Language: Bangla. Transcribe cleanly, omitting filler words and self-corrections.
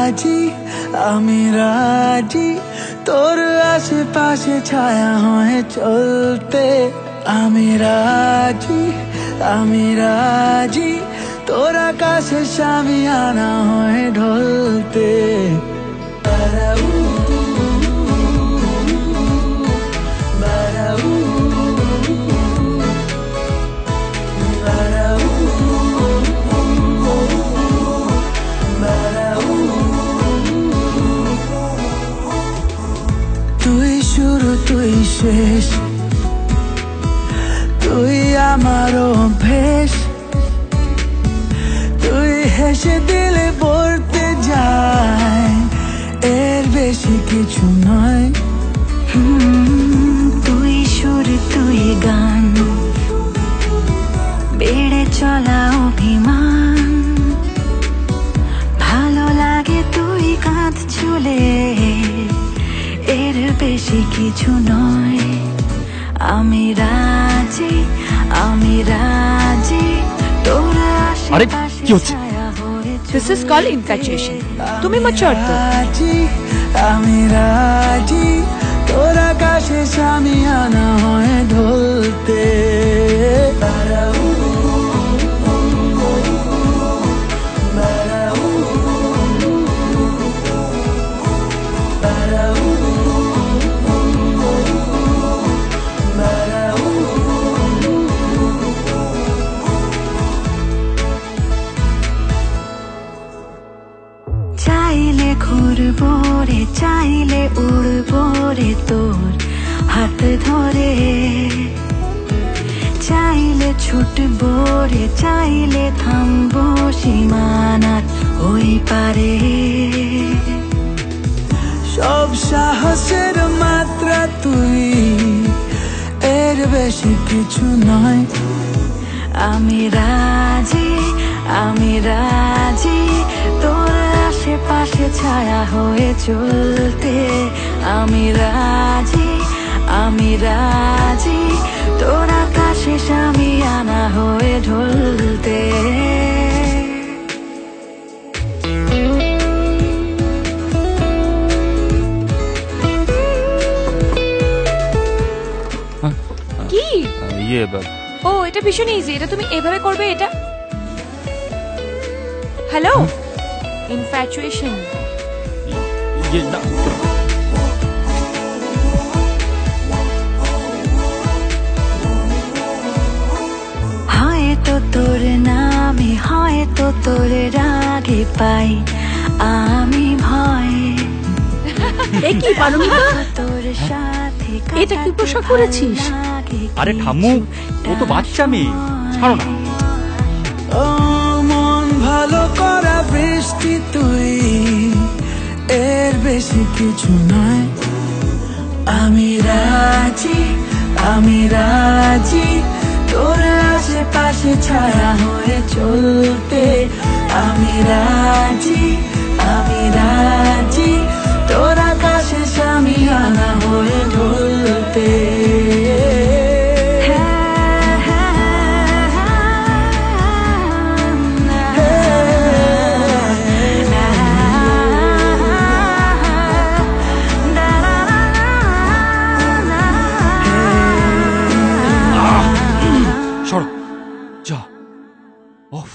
রাজি আমি রাজি তোর আশেপাশে ছায়া হয়ে চলতে আমি রাজি তোর আকাশে শামিয়ানা হয়ে ঢলতে তুই শুরু তুই শেষ তুই আমার অভ্যেস তুই হেসে দিলে পড়তে যায় এর বেশি কিছু নয় তুই সুর তুই গান বেড়ে চলা অভিমান ভালো লাগে তুই কাঁধ ঝুলে এর বেশি কিছু নয় আমি রাজি তোর আশেপাশে ছায়া হয়ে This is called infatuation. তুমি mature তো। আমি রাজি তোর আকাশে শামিয়ানা হয়ে ঢলতে চাইলে ঘুরবো রে চাইলে উড়বো রে তোর হাত ধরে চাইলে ছুটবো রে চাইলে থামবো সীমানার ওই পারে সব সাহসের মাত্রা তুই এর বেশি কিছু নয় আমি রাজি তোর আশেপাশে ছায়া হয়ে চলতে আমি রাজি তোর আকাশে শামিয়ানা হয়ে ঢলতে কি ও এটা ভীষণ ইজি এটা তুমি এভাবে করবে এটা হ্যালো ইনফ্যাচুয়েশন হয়তো তোর নামে হয়তো তোর রাগে পাই আমি ভয় কি পারমিতা তোর সাথে এটা কি পোশাক পরেছিস আরে ঠাম্মু ও তো বাচ্চা মেয়ে ছাড়ো না ও মন ভালো করা বৃষ্টি তুই এর বেশি কিছু নয় আমি রাজি তোর আশেপাশে ছায়া হয়ে চলতে আমি রাজি তোর আকাশে শামিয়ানা হয়ে ঢলতে সরো যা অফ